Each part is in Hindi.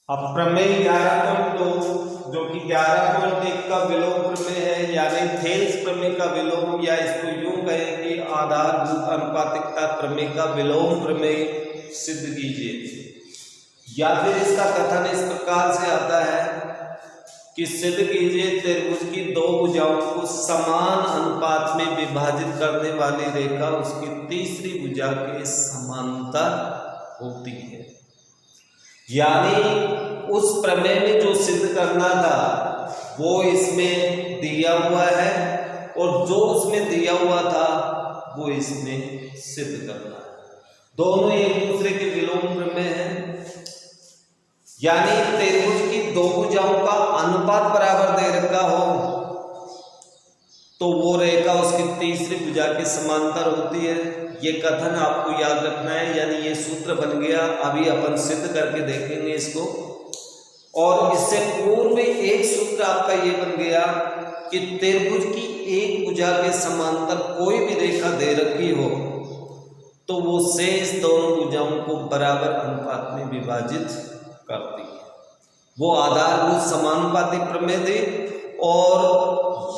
अब प्रमेय 11.2 जो कि 11.1 का विलोम प्रमेय है, यानी थेल्स प्रमेय का विलोम, या इसको यूं कहें कि आधारभूत अनुपातिकता प्रमेय का विलोम प्रमेय सिद्ध कीजिए। या फिर इसका कथन इस प्रकार से आता है कि सिद्ध कीजिए त्रिभुज की दो भुजाओं को समान अनुपात में विभाजित करने वाली रेखा उसकी तीसरी भुजा के समांतर होती है। यानी उस प्रमेय में जो सिद्ध करना था वो इसमें दिया हुआ है, और जो उसमें दिया हुआ था वो इसमें सिद्ध करना है। दोनों एक दूसरे के विलोम प्रमेय हैं। यानी त्रिभुज की दो भुजाओं का अनुपात बराबर दे रखा हो तो वो रेखा उसकी तीसरी भुजा के समांतर होती है। ये कथन आपको याद रखना है, यानी ये सूत्र बन गया। अभी अपन सिद्ध करके देखेंगे इसको। और इससे पूर्व एक सूत्र आपका ये बन गया कि त्रिभुज की एक भुजा के समांतर कोई भी रेखा दे रखी हो तो वो शेष दोनों भुजाओं को बराबर अनुपात में विभाजित करती है। वो आधारभूत समानुपाती प्रमेय थी, और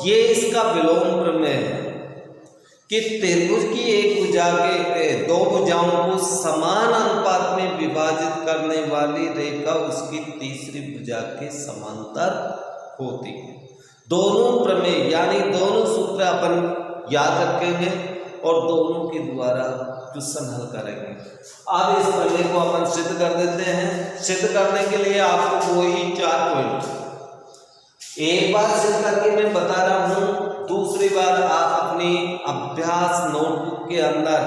ये इसका विलोम प्रमेय है कि त्रिभुज की एक भुजा के दो भुजाओं को समान अनुपात में विभाजित करने वाली रेखा उसकी तीसरी भुजा के समांतर होती है। दोनों प्रमेय यानी दोनों सूत्र अपन याद रखेंगे और दोनों के द्वारा क्वेश्चन हल करेंगे। अब इस प्रमेय को अपन सिद्ध कर देते हैं। सिद्ध करने के लिए आपको वही 4 पॉइंट एक बार सिद्ध करके मैं बता रहा हूं, दूसरी बार आप अपनी अभ्यास नोटबुक के अंदर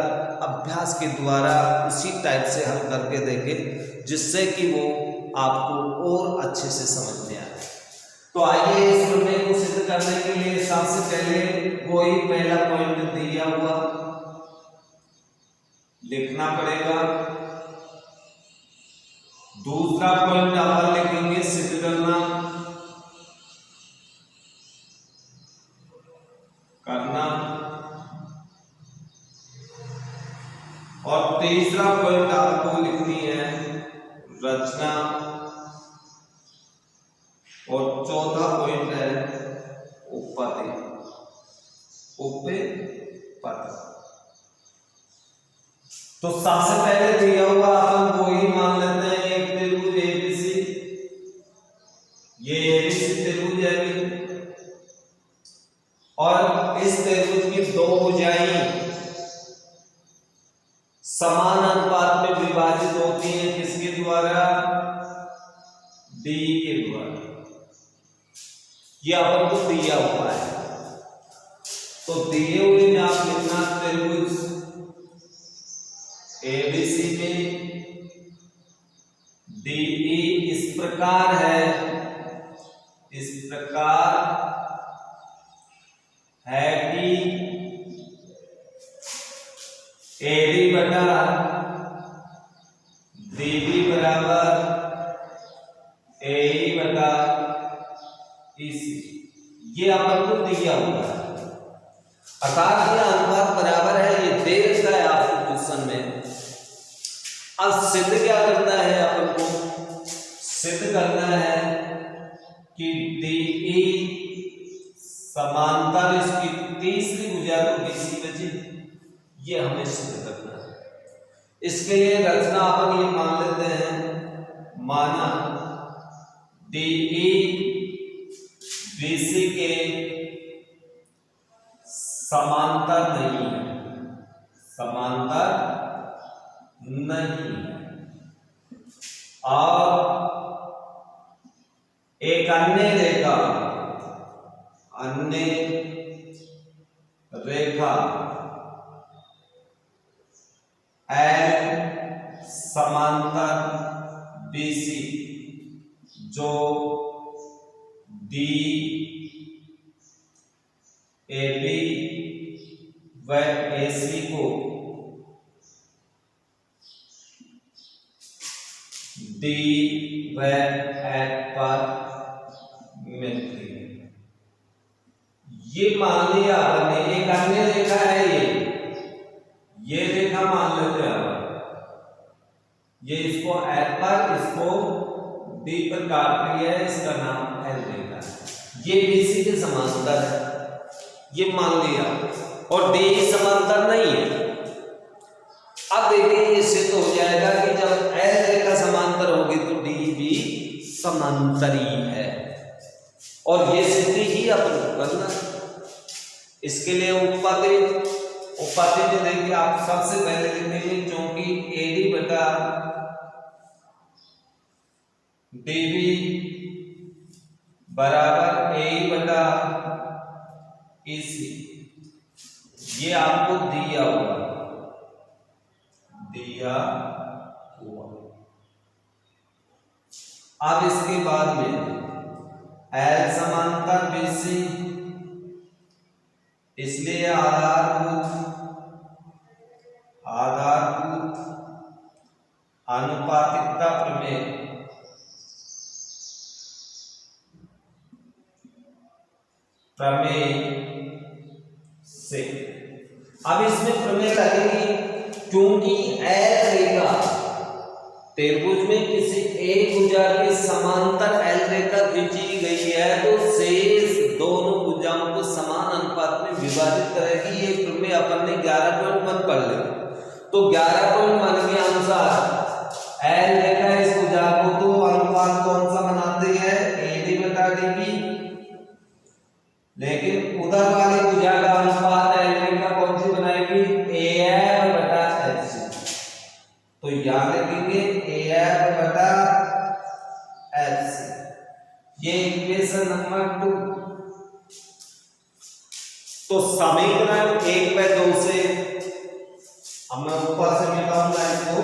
अभ्यास के द्वारा उसी टाइप से हल करके देखें, जिससे कि वो आपको और अच्छे से समझ में आए। तो आइए इस प्रमेय को सिद्ध करने के लिए सबसे पहले वही पहला पॉइंट दिया हुआ लिखना पड़ेगा। दूसरा पॉइंट आप लिखेंगे सिद्ध करना और तीसरा पॉइंट आपको लिखनी है रचना, और चौथा पॉइंट है उपपत्ति। तो सबसे पहले दिया हुआ अपन वो ही मान लेते हैं एक त्रिभुज एबीसी। ये एबीसी त्रिभुज है और इस त्रिभुज की दो भुजाएं समान अनुपात में विभाजित होती हैं। किसके द्वारा? डी के द्वारा। ये अपन को दिया हुआ है, तो दिए हुए में आप लिखना त्रिभुज एबीसी में डीई इस प्रकार है, इस प्रकार है कि एडी बटा डीबी बराबर एई बटा ईसी। ये अपन को दिया हुआ है, अर्थात ये अनुपात बराबर है। ये दे रखा है आपको क्वेश्चन में। अब सिद्ध क्या करना है? अपन को सिद्ध करना है कि डीई समांतर इसकी तीसरी भुजा को बीसी बची। ये हमें सिद्ध करना है। इसके लिए रचना अपन ये मान लेते हैं, माना डीई बीसी के समांतर नहीं है, समांतर नहीं है। और एक अन्य रेखा एल समांतर बीसी जो डी एबी व एसी को डी व एफ पर मिलती है। ये मान लिया आपने। एक अन्य रेखा है, ये रेखा मान लेते हैं। ये इसको एफ पर, इसको डी पर काट रही है, इसका नाम एल रेखा है। ये बीसी के समांतर है, ये मान लिया, और डी समांतर नहीं है। अब देखिए ये सिद्ध हो जाएगा कि जब एल रेखा समांतर होगी तो डी भी समांतरी है, और ये सिद्धि ही अपन को करना है। इसके लिए उपाधि जो देखिए आप सबसे पहले लिखेंगे, क्योंकि एडी बटा डीबी बराबर ए बटा ईसी, ये आपको दिया हुआ। अब इसके बाद में एल समांतर बीसी, इसलिए आधारभूत आनुपातिकता प्रमेय से। अब इसमें प्रमेय लगेगी, क्योंकि एल रेखा त्रिभुज में किसी एक भुजा के समांतर एल रेखा खींची गई है तो शेष दोनों भुजाओं को समान अनुपात में विभाजित करेगी। ये प्रमेय अपन ने 11.1 पढ़ लिया। तो 11.1 के अनुसार एल रेखा इस भुजा को तो अनुपात कौन सा बनाती है, एडी बटा डीबी, लेकिन उधर वाली भुजा का अनुपात एल रेखा कौन सी बनाएगी, एएफ बटा एचसी। तो याद रखेंगे एएफ बटा एचसी, ये इक्वेशन नंबर 2। तो समीकरण 1/2 से हम ऊपर से मिटाऊंगा इसको,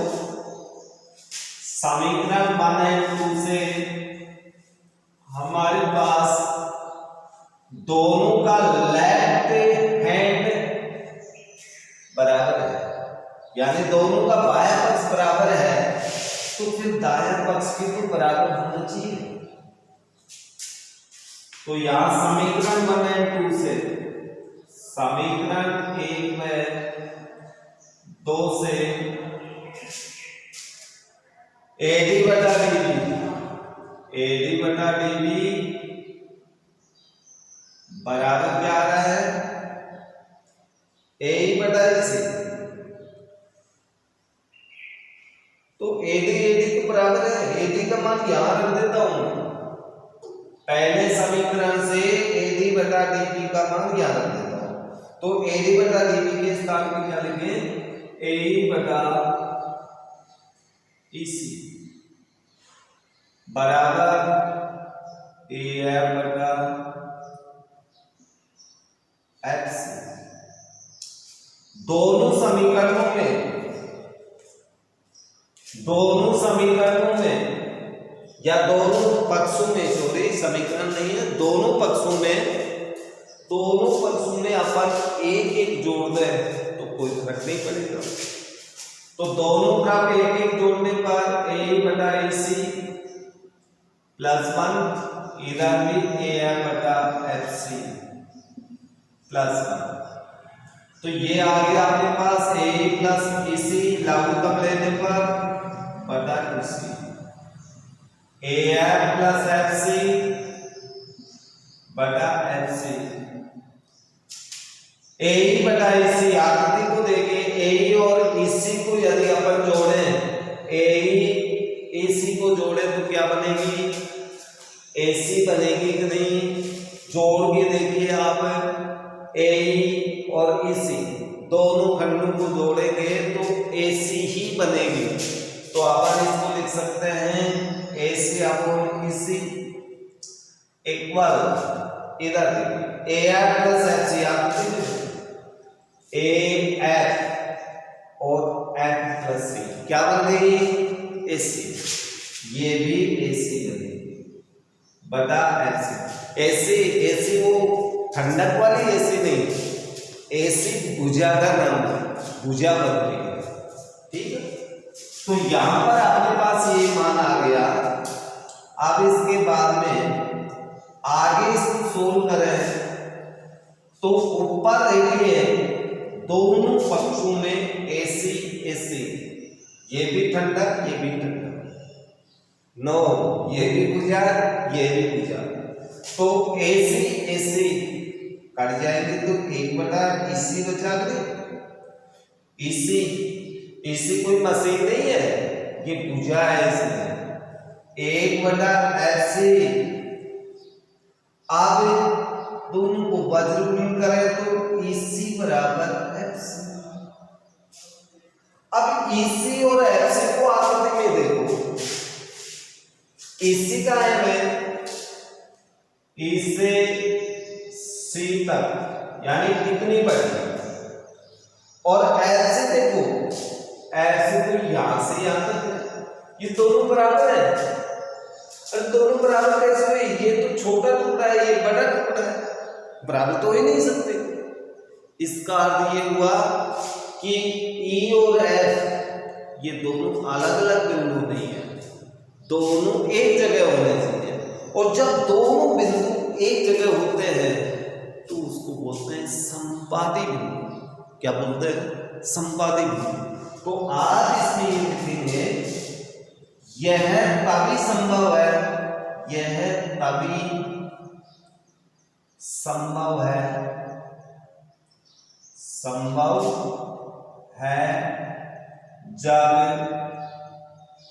समीकरण 1 और 2 से हमारे पास दोनों का लेफ्ट हैंड बराबर है, यानी दोनों का बायां पक्ष बराबर है, तो फिर दायां पक्ष भी तो बराबर होना चाहिए। तो यहां समीकरण 1 और 2 से, समीकरण 1 में 2 से एडी बटा डीबी बराबर क्या आ रहा है, ए बटा ईसी। तो एडी तो बराबर है, एडी का मान यहां रख देता हूं, पहले समीकरण से एडी बटा डीबी का मान यहां रख देता हूं। तो एडी बटा डीबी के स्थान पे क्या लिखेंगे, ए बटा ईसी बराबर एएफ बटा एचसी। दोनों समीकरणों में या दोनों पक्षों में, सॉरी समीकरण नहीं है, दोनों पक्षों में अपन एक जोड़ दें तो कोई फर्क नहीं पड़ेगा। तो दोनों का एक जोड़ने पर ए बटा ईसी प्लस 1, इधर भी एएफ बटा एचसी प्लस 1। तो ये आ गया आपके पास ए प्लस ईसी, लघुत्तम लेने पर बटा ईसी, एएफ प्लस एफसी बटा एफसी, ए बटा ईसी। आकृति को देखिए, ए और ईसी को यदि अपन जोड़े, ए ईसी को जोड़े तो क्या बनेगी, एसी बनेगी कि नहीं। जोड़ के देखिए आप, ए और ईसी दोनों खंडों को जोड़ेंगे तो एसी ही बनेगी। तो अपन इसको लिख सकते हैं एसी अपॉन ईसी इक्वल, इधर देखिए एएफ प्लस एफसी, एएफ और एफ प्लस सी क्या बन गई, एसी। ये भी एसी बनेगी बटा एफसी। एसी वो ठंडक वाली एसी नहीं, एसी भुजा का नाम है, भुजा बन रही है, ठीक है। तो यहां पर आपके पास ये मान आ गया। अब इसके बाद में आगे इसको सोल्व करें तो ऊपर देखिए दोनों पक्षों में एसी एसी, ये भी ठंडक ये भी ठंडक, नो, ये भी भुजा, ये भी भुजा, तो AC AC कट जाएंगे तो 1/AC बचा दे। AC कोई मशीन नहीं है, ये भुजा है, इसमें 1/AC। अब दोनों को वज्रगुणन करें तो EC बराबर FC। अब EC और FC को आकृति में देखो, EC का है E से C तक यानी कितनी बड़ी, और FC देखो, FC तो यहां से यहां तक है, ये दोनों बराबर है। और दोनों बराबर कैसे हुए, ये तो छोटा टुकड़ा है, ये बड़ा टुकड़ा है, बराबर तो हो ही नहीं सकते। इसका अर्थ ये हुआ कि E और F ये दोनों अलग अलग बिंदु नहीं है, दोनों एक जगह होने चाहिए। और जब दोनों बिंदु एक जगह होते हैं तो उसको बोलते हैं संपाती बिंदु। क्या बोलते हैं, संपाती बिंदु। तो आज इसमें ये लिखेंगे, यह तभी संभव है, यह तभी संभव है जब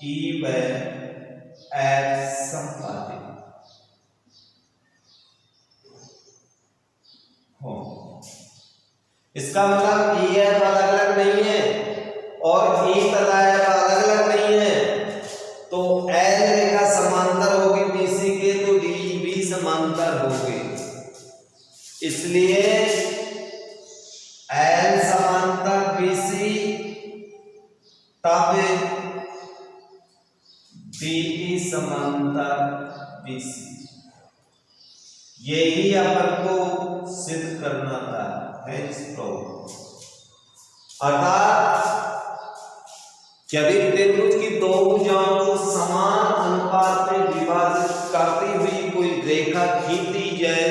E व F संपाती हो। इसका मतलब E F अलग अलग नहीं है और E तथा F अलग अलग नहीं है, तो L रेखा समांतर होगी BC के, तो D भी समांतर होगी। इसलिए L समांतर BC तब DE समांतर BC। यही अपन को सिद्ध करना था, हेंस प्रॉब्लम। अर्थात यदि त्रिभुज की दो भुजाओं को समान अनुपात में विभाजित करती हुई कोई रेखा खींची जाए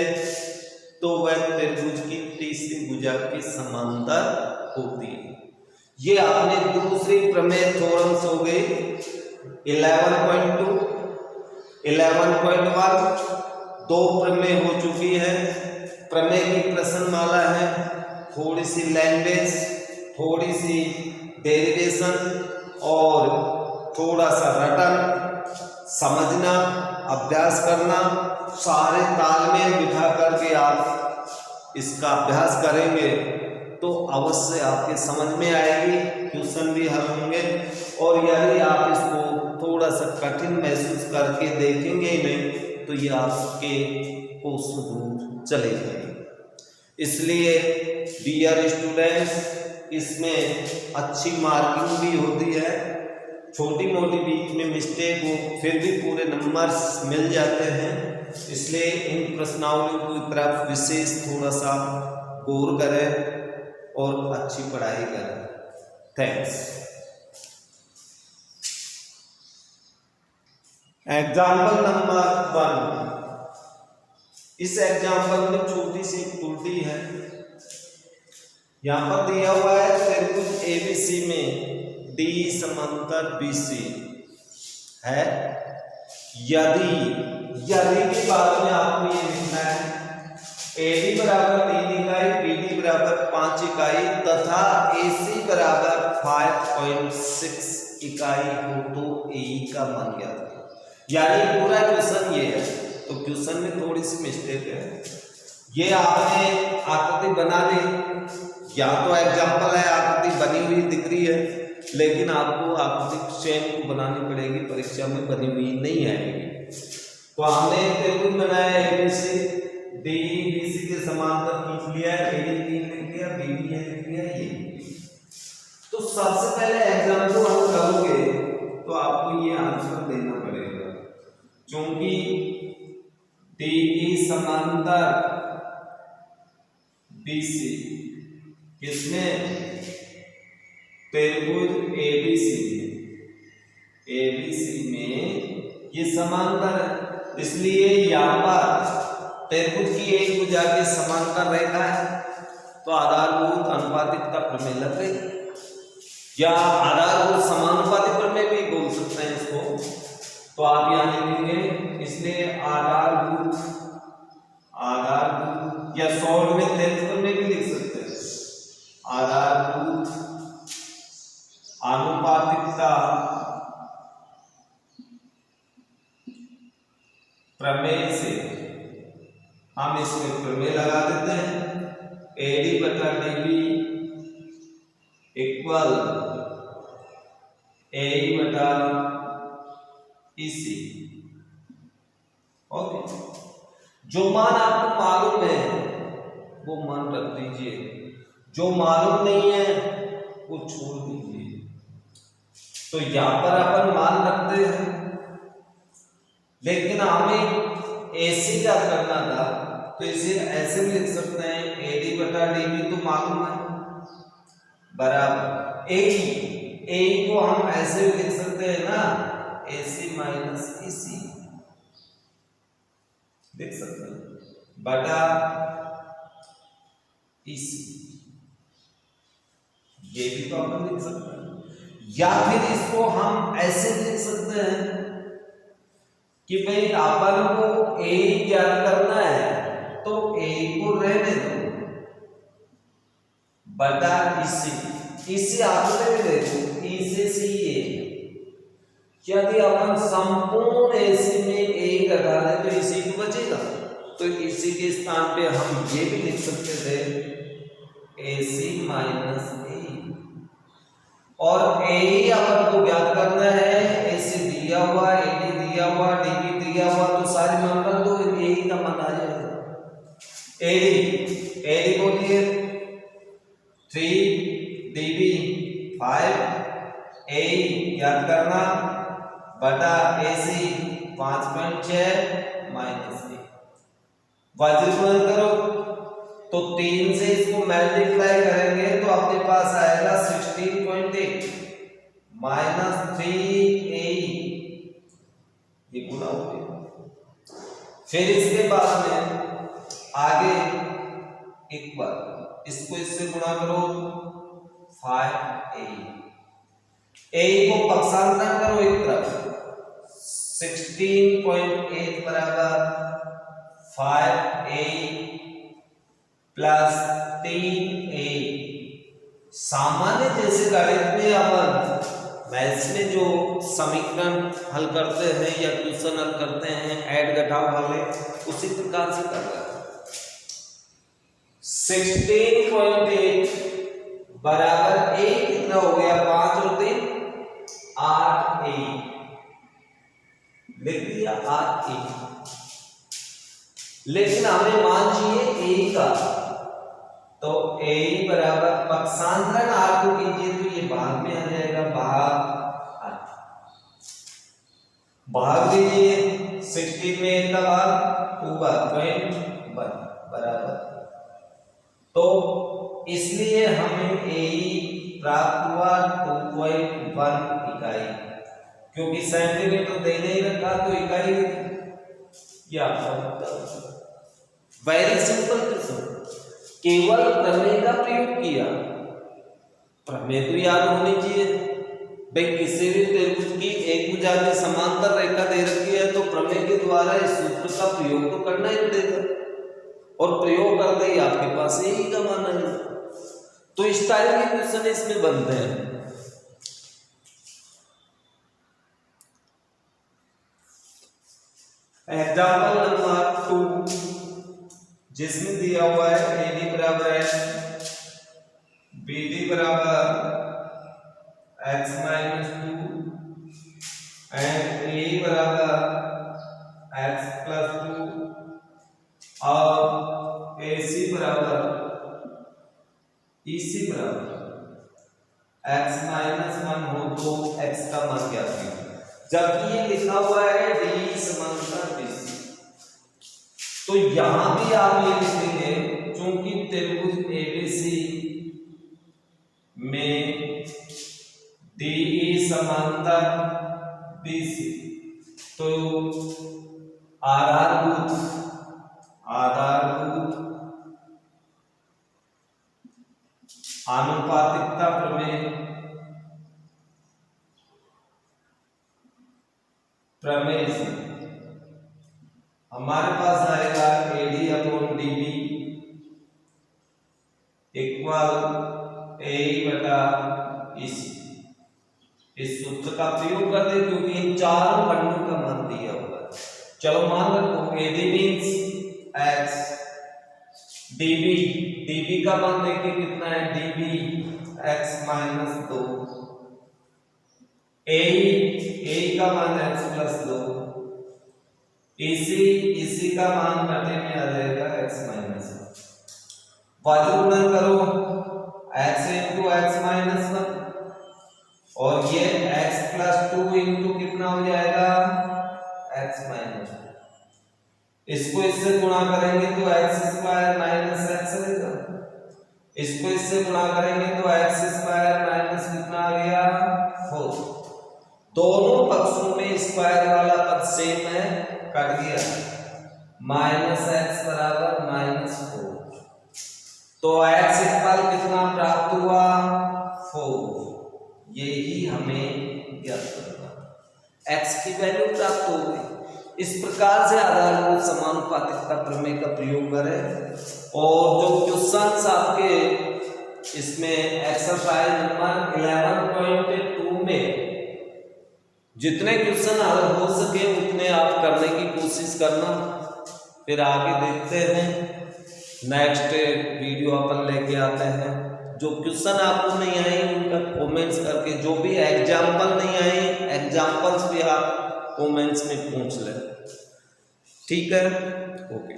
तो वह त्रिभुज की तीसरी भुजा के समांतर होती है। ये आपने दूसरी प्रमेय थ्योरम्स हो गई 11.2, 11.1, दो प्रमेय हो चुकी है। प्रमेय की प्रश्नमाला है, थोड़ी सी लैंग्वेज, थोड़ी सी डेरिवेशन और थोड़ा सा रटन, समझना, अभ्यास करना, सारे तालमेल बिठा करके आप इसका अभ्यास करेंगे तो अवश्य आपके समझ में आएगी, क्वेश्चन भी हल होंगे। और यदि आप इसको थोड़ा सा कठिन महसूस करके देखेंगे नहीं तो ये आपके कोसों दूर चले जाएंगे। इसलिए डियर स्टूडेंट्स, इसमें अच्छी मार्किंग भी होती है, छोटी मोटी बीच में मिस्टेक हो फिर भी पूरे नंबर्स मिल जाते हैं। इसलिए इन प्रश्नावलियों की तरफ विशेष थोड़ा सा गौर करें और अच्छी पढ़ाई करें। थैंक्स। Example number 1। इस एग्जाम्पल में छोटी सी त्रुटि है। यहां पर दिया हुआ है त्रिभुज ABC में D समांतर BC है। यदि के बाद में आपको ये लिखना है AD बराबर 3 इकाई, BD बराबर 5 इकाई तथा AC बराबर 5.6 इकाई हो तो AE का मान ज्ञात करें। यानी पूरा क्वेश्चन ये है, तो क्वेश्चन में थोड़ी सी मिस्टेक है। ये आपने आकृति बना दी, या तो एग्जाम्पल है आकृति बनी हुई दिख रही है, लेकिन आपको आकृति चेन को बनानी पड़ेगी, परीक्षा में बनी हुई नहीं आएगी। तो हमने त्रिभुज बनाया ABC, DE BC के समांतर खींच लिया, AD 3 लिख लिया, BD लिख लिया, ये। तो सबसे पहले एग्जाम्पल हम करोगे तो आपको ये आंसर देना पड़ेगा, क्योंकि DE समांतर BC किसमें, त्रिभुज ABC में ये समांतर है। इसलिए यहाँ पर त्रिभुज की एक भुजा के समांतर रेखा है, तो आधारभूत अनुपातिकता प्रमेय लग गई, या आधारभूत समानुपाती प्रमेय भी बोल सकते हैं इसको। तो आप यहां लिखेंगे, इसलिए आधारभूत या सॉल्व में टेंथ में भी लिख सकते हैं, आधारभूत आनुपातिकता प्रमेय से हम इसमें प्रमेय लगा देते हैं, एडी बटा डीबी इक्वल ए बटा इसी। ओके, जो मान आपको मालूम है वो मान रख दीजिए, जो मालूम नहीं है वो छोड़ दीजिए। तो यहां पर अपन मान रखते हैं, लेकिन हमें ऐसे क्या करना था, तो इसे ऐसे भी लिख सकते हैं, एडी बटा डीबी तो मालूम है बराबर ए को हम ऐसे भी लिख सकते हैं ना, एसी माइनस इसी लिख सकते हैं बटा इसी, ये भी तो अपन लिख सकते हैं। या फिर इसको हम ऐसे लिख सकते हैं कि भाई अपन को ए ज्ञात करना है तो ए को रहने दो बटा इसी आपने भी देखो इसे सी ए, यदि अपन संपूर्ण एसी में ए घटा दें तो इसी को बचेगा, तो इसी के स्थान पे हम ये भी लिख सकते थे एसी माइनस ए, और ए अपन को ज्ञात करना है, एसी दिया हुआ, एडी दिया हुआ, डीबी दिया हुआ, तो सारी मान रख दो, ए का मान आ जाएगा। एडी बोलिए 3, डीबी 5, ए याद करना बटा एसी 5.6 माइनस ए, वज्रगुणन करो तो 3 से इसको मल्टीप्लाई करेंगे तो आपके पास आएगा 16.8 माइनस 3a, ये गुणा हो गया। फिर इसके बाद में आगे एक बार इसको इससे गुणा करो 5a, a को पक्षांतर करो एक तरफ, 16.8 बराबर 5a प्लस 3a। सामान्य जैसे गणित में अपन मैथ्स में जो समीकरण हल करते हैं या क्वेश्चन हल करते हैं ऐड घटाव वाले, उसी प्रकार से कर रहे हैं। 16.8 बराबर a कितना हो गया, 5 और 3 8a, लिख दिया 8a। लेकिन हमें मान चाहिए a का, तो a बराबर पक्षांतरण r को कीजिए तो ये भाग में आ जाएगा, भाग दीजिए 16 में 1 का भाग 2 बार 0.1 बराबर, तो इसलिए हमें a प्राप्त हुआ 2.1 इकाई, क्योंकि सेंटीमीटर दे नहीं रखा तो इकाई क्या वेरी सिंपल क्वेश्चन, केवल प्रमेय का प्रयोग किया। प्रमेय तो याद होनी चाहिए भाई, किसी भी त्रिभुज की एक भुजा में समांतर रेखा दे रखी है तो प्रमेय के द्वारा इस सूत्र का प्रयोग तो करना ही पड़ेगा, और प्रयोग करते ही आपके पास यही का मान है। तो इस टाइप के क्वेश्चन इसमें बनते हैं। एग्जाम्पल नंबर 2, जिसमें दिया हुआ है AD बराबर है BD बराबर x माइनस 2 एंड A बराबर x प्लस 2 और AC बराबर EC बराबर x माइनस 1 हो तो x का मान क्या है, जबकि ये लिखा हुआ है D समांतर BC। तो यहां भी आप ये लिखेंगे, चूंकि त्रिभुज ABC में DE समांतर BC, तो आधारभूत आनुपातिकता प्रमेय प्रमेय से हमारे पास आएगा AD upon DB equal AE बटा EC। इस सूत्र का प्रयोग कर दे क्योंकि इन चारों खंडों का मान दिया हुआ है। चलो मान रखो AD मीन्स x, DB का मान देखिए कितना है, DB x माइनस 2, AE का मान x प्लस 2, EC का मान घटे में आ जाएगा x माइनस 1। बाजू गुणन करो x इंटू x माइनस 1 और ये x प्लस 2 इंटू कितना हो जाएगा x माइनस 2। इसको इससे गुणा करेंगे तो x स्क्वायर माइनस x रहेगा, इसको इससे गुणा करेंगे तो x स्क्वायर माइनस कितना आ गया 4। दोनों पक्षों में स्क्वायर वाला पद सेम है, कट गया, माइनस x बराबर माइनस 4। तो x इक्वल कितना प्राप्त हुआ 4। यही हमें ज्ञात करना, x की वैल्यू प्राप्त हो गई। इस प्रकार से आधारभूत समानुपातिकता प्रमेय का प्रयोग करें और जो क्वेश्चंस आपके इसमें एक्सरसाइज नंबर 11.2 में जितने क्वेश्चन हल हो सके उतने आप करने की कोशिश करना। फिर आगे देखते हैं, नेक्स्ट वीडियो अपन लेके आते हैं। जो क्वेश्चन आपको नहीं आए उनका कमेंट्स करके, जो भी एग्जाम्पल नहीं आए एग्जाम्पल्स भी आप कमेंट्स में पूछ लें। ठीक है, ओके।